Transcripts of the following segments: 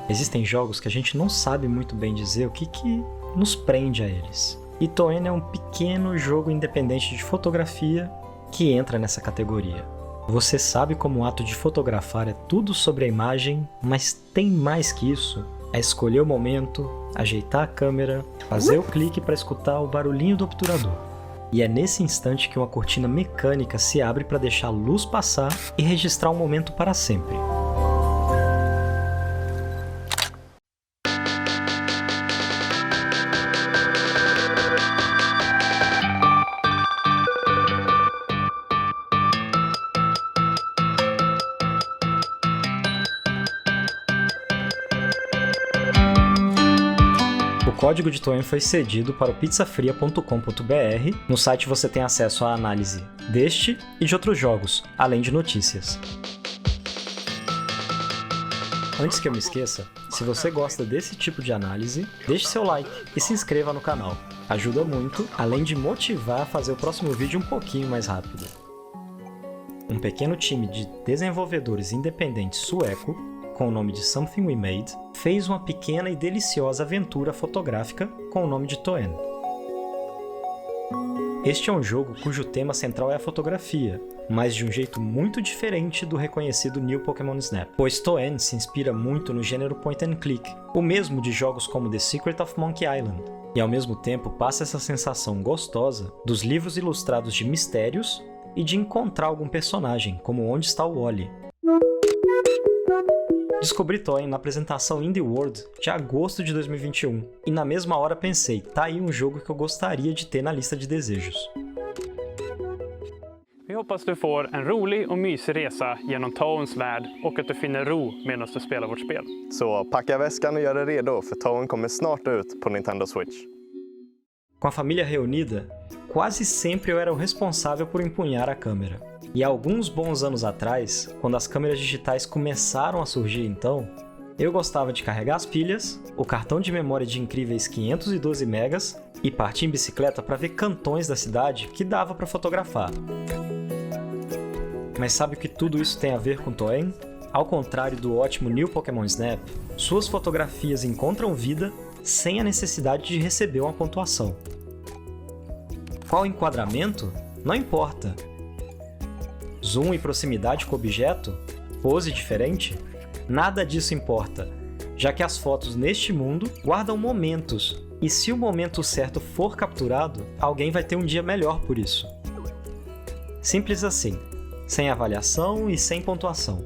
Existem jogos que a gente não sabe muito bem dizer o que nos prende a eles. E Toen é um pequeno jogo independente de fotografia que entra nessa categoria. Você sabe como o ato de fotografar é tudo sobre a imagem, mas tem mais que isso. É escolher o momento, ajeitar a câmera, fazer o clique para escutar o barulhinho do obturador. E é nesse instante que uma cortina mecânica se abre para deixar a luz passar e registrar um momento para sempre. O código de Toen foi cedido para o pizzafria.com.br. No site você tem acesso à análise deste e de outros jogos, além de notícias. Antes que eu me esqueça, se você gosta desse tipo de análise, deixe seu like e se inscreva no canal. Ajuda muito, além de motivar a fazer o próximo vídeo um pouquinho mais rápido. Um pequeno time de desenvolvedores independentes sueco, com o nome de Something We Made, fez uma pequena e deliciosa aventura fotográfica com o nome de Toen. Este é um jogo cujo tema central é a fotografia, mas de um jeito muito diferente do reconhecido New Pokémon Snap, pois Toen se inspira muito no gênero point and click, o mesmo de jogos como The Secret of Monkey Island, e ao mesmo tempo passa essa sensação gostosa dos livros ilustrados de mistérios e de encontrar algum personagem, como Onde Está o Wally. Descobri Toen na apresentação Indie World de agosto de 2021, e na mesma hora pensei, tá aí um jogo que eu gostaria de ter na lista de desejos. Vi hoppas du får en rolig och mysig resa genom Toens värld och att du finner ro medan du spelar vårt spel. Så packa väskan och gör dig redo, för Toen kommer snart ut på Nintendo Switch. Com a família reunida, quase sempre eu era o responsável por empunhar a câmera. E há alguns bons anos atrás, quando as câmeras digitais começaram a surgir então, eu gostava de carregar as pilhas, o cartão de memória de incríveis 512 megas e partir em bicicleta para ver cantões da cidade que dava para fotografar. Mas sabe o que tudo isso tem a ver com Toen? Ao contrário do ótimo New Pokémon Snap, suas fotografias encontram vida sem a necessidade de receber uma pontuação. Qual o enquadramento? Não importa. Zoom e proximidade com o objeto? Pose diferente? Nada disso importa, já que as fotos neste mundo guardam momentos, e se o momento certo for capturado, alguém vai ter um dia melhor por isso. Simples assim, sem avaliação e sem pontuação.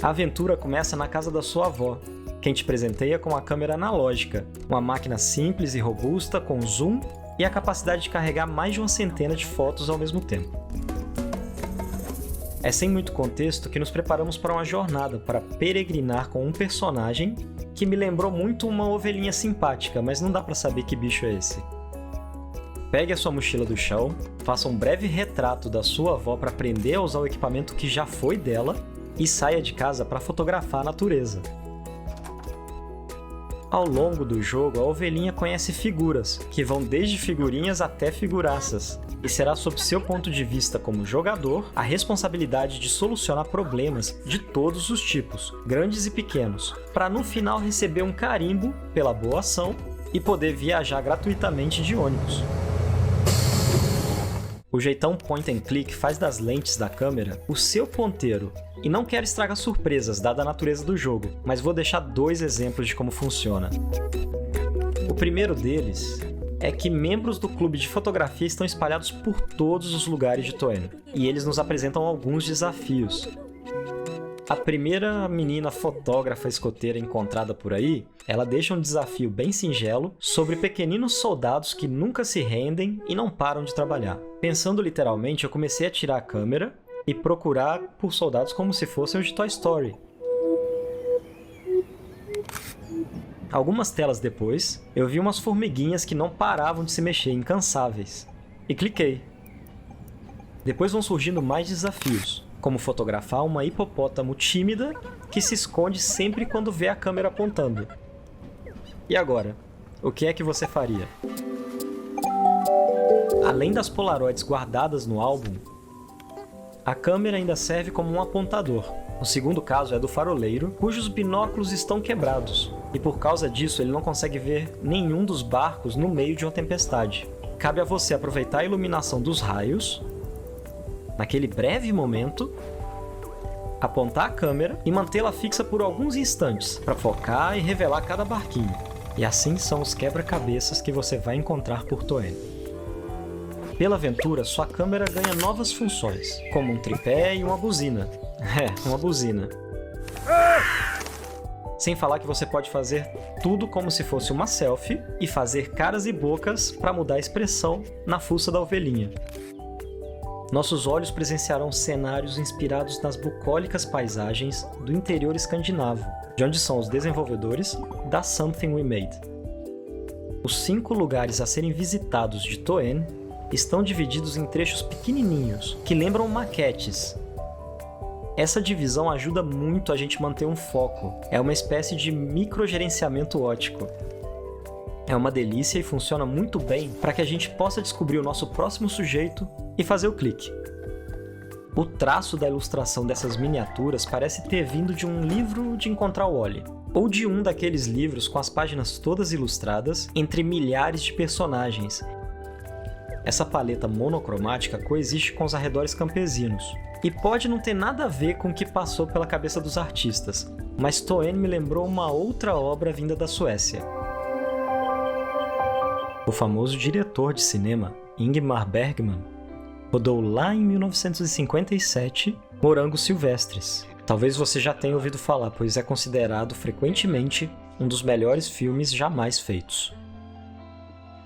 A aventura começa na casa da sua avó, quem te presenteia com a câmera analógica, uma máquina simples e robusta com zoom e a capacidade de carregar mais de uma centena de fotos ao mesmo tempo. É sem muito contexto que nos preparamos para uma jornada para peregrinar com um personagem que me lembrou muito uma ovelhinha simpática, mas não dá para saber que bicho é esse. Pegue a sua mochila do chão, faça um breve retrato da sua avó para aprender a usar o equipamento que já foi dela e saia de casa para fotografar a natureza. Ao longo do jogo, a ovelhinha conhece figuras, que vão desde figurinhas até figuraças, e será sob seu ponto de vista como jogador a responsabilidade de solucionar problemas de todos os tipos, grandes e pequenos, para no final receber um carimbo pela boa ação e poder viajar gratuitamente de ônibus. O jeitão point and click faz das lentes da câmera o seu ponteiro, e não quero estragar surpresas dada a natureza do jogo, mas vou deixar dois exemplos de como funciona. O primeiro deles é que membros do clube de fotografia estão espalhados por todos os lugares de Toen, e eles nos apresentam alguns desafios. A primeira menina fotógrafa escoteira encontrada por aí, ela deixa um desafio bem singelo sobre pequeninos soldados que nunca se rendem e não param de trabalhar. Pensando literalmente, eu comecei a tirar a câmera e procurar por soldados como se fossem os de Toy Story. Algumas telas depois, eu vi umas formiguinhas que não paravam de se mexer, incansáveis, e cliquei. Depois vão surgindo mais desafios, como fotografar uma hipopótamo tímida que se esconde sempre quando vê a câmera apontando. E agora? O que é que você faria? Além das Polaroids guardadas no álbum, a câmera ainda serve como um apontador, O segundo caso é do faroleiro, cujos binóculos estão quebrados, e por causa disso ele não consegue ver nenhum dos barcos no meio de uma tempestade. Cabe a você aproveitar a iluminação dos raios, naquele breve momento, apontar a câmera e mantê-la fixa por alguns instantes, para focar e revelar cada barquinho. E assim são os quebra-cabeças que você vai encontrar por Toen. Pela aventura, sua câmera ganha novas funções, como um tripé e uma buzina. Uma buzina. Sem falar que você pode fazer tudo como se fosse uma selfie e fazer caras e bocas para mudar a expressão na fuça da ovelhinha. Nossos olhos presenciarão cenários inspirados nas bucólicas paisagens do interior escandinavo, de onde são os desenvolvedores da Something We Made. Os 5 lugares a serem visitados de Toen estão divididos em trechos pequenininhos, que lembram maquetes. Essa divisão ajuda muito a gente manter um foco, é uma espécie de microgerenciamento ótico. É uma delícia e funciona muito bem para que a gente possa descobrir o nosso próximo sujeito e fazer o clique. O traço da ilustração dessas miniaturas parece ter vindo de um livro de encontrar o Wally, ou de um daqueles livros com as páginas todas ilustradas entre milhares de personagens. Essa paleta monocromática coexiste com os arredores campesinos, e pode não ter nada a ver com o que passou pela cabeça dos artistas, mas Toen me lembrou uma outra obra vinda da Suécia. O famoso diretor de cinema, Ingmar Bergman, rodou lá em 1957 Morangos Silvestres. Talvez você já tenha ouvido falar, pois é considerado frequentemente um dos melhores filmes jamais feitos.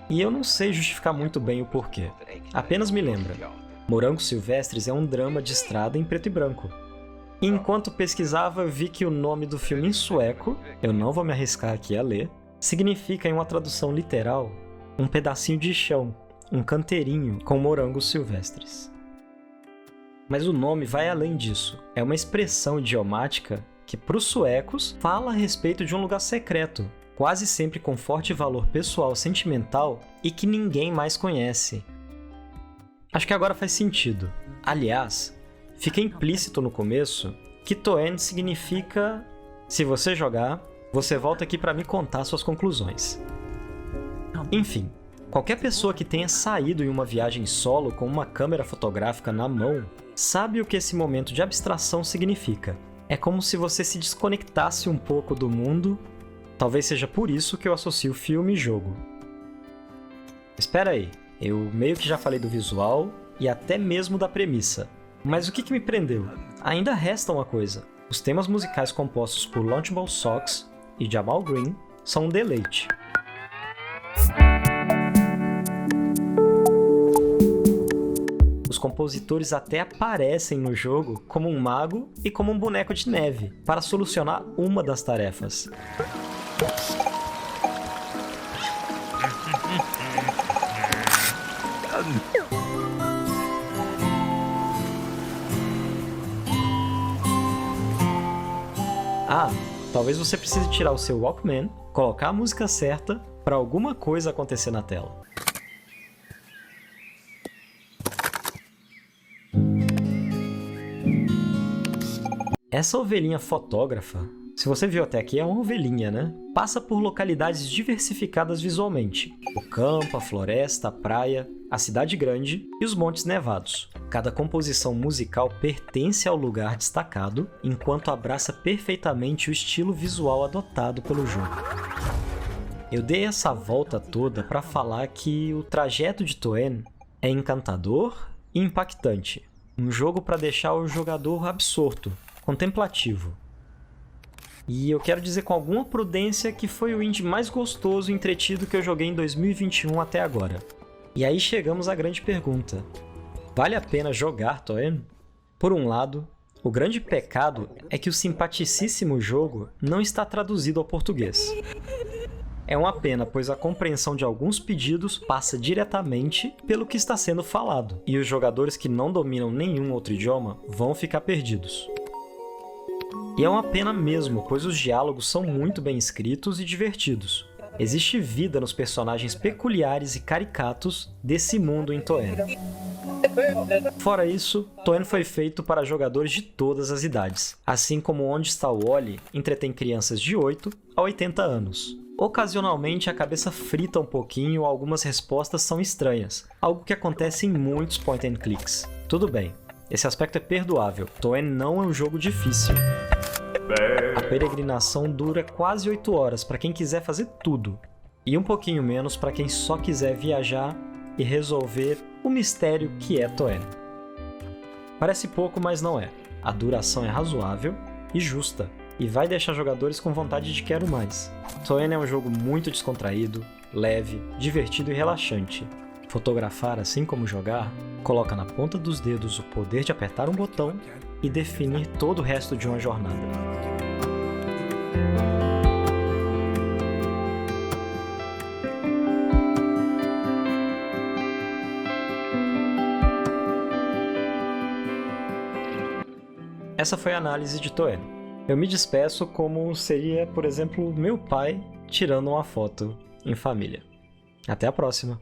E eu não sei justificar muito bem o porquê, apenas me lembra. Morangos Silvestres é um drama de estrada em preto e branco. E enquanto pesquisava, vi que o nome do filme em sueco, eu não vou me arriscar aqui a ler, significa em uma tradução literal, um pedacinho de chão, um canteirinho com morangos silvestres. Mas o nome vai além disso, é uma expressão idiomática que, para os suecos, fala a respeito de um lugar secreto, quase sempre com forte valor pessoal sentimental e que ninguém mais conhece. Acho que agora faz sentido. Aliás, fica implícito no começo que Toen significa: se você jogar, você volta aqui para me contar suas conclusões. Enfim, qualquer pessoa que tenha saído em uma viagem solo com uma câmera fotográfica na mão sabe o que esse momento de abstração significa. É como se você se desconectasse um pouco do mundo. Talvez seja por isso que eu associo filme e jogo. Espera aí, eu meio que já falei do visual e até mesmo da premissa. Mas o que me prendeu? Ainda resta uma coisa. Os temas musicais compostos por Lunchable Socks e Jamal Green são um deleite. Os compositores até aparecem no jogo como um mago e como um boneco de neve para solucionar uma das tarefas. Talvez você precise tirar o seu Walkman, colocar a música certa para alguma coisa acontecer na tela. Essa ovelhinha fotógrafa, se você viu até aqui, é uma ovelhinha, né? Passa por localidades diversificadas visualmente. O campo, a floresta, a praia, a cidade grande e os montes nevados. Cada composição musical pertence ao lugar destacado, enquanto abraça perfeitamente o estilo visual adotado pelo jogo. Eu dei essa volta toda para falar que o trajeto de Toen é encantador e impactante. Um jogo para deixar o jogador absorto, contemplativo. E eu quero dizer com alguma prudência que foi o indie mais gostoso e entretido que eu joguei em 2021 até agora. E aí chegamos à grande pergunta: vale a pena jogar Toen? Por um lado, o grande pecado é que o simpaticíssimo jogo não está traduzido ao português. É uma pena, pois a compreensão de alguns pedidos passa diretamente pelo que está sendo falado, e os jogadores que não dominam nenhum outro idioma vão ficar perdidos. E é uma pena mesmo, pois os diálogos são muito bem escritos e divertidos. Existe vida nos personagens peculiares e caricatos desse mundo em Toen. Fora isso, Toen foi feito para jogadores de todas as idades, assim como Onde Está o Wally entretém crianças de 8 a 80 anos. Ocasionalmente a cabeça frita um pouquinho ou algumas respostas são estranhas, algo que acontece em muitos point and clicks. Tudo bem, esse aspecto é perdoável, Toen não é um jogo difícil. A peregrinação dura quase 8 horas para quem quiser fazer tudo, e um pouquinho menos para quem só quiser viajar e resolver o mistério que é Toen. Parece pouco, mas não é. A duração é razoável e justa, e vai deixar jogadores com vontade de quero mais. Toen é um jogo muito descontraído, leve, divertido e relaxante. Fotografar assim como jogar, coloca na ponta dos dedos o poder de apertar um botão e definir todo o resto de uma jornada. Essa foi a análise de Toen. Eu me despeço como seria, por exemplo, meu pai tirando uma foto em família. Até a próxima!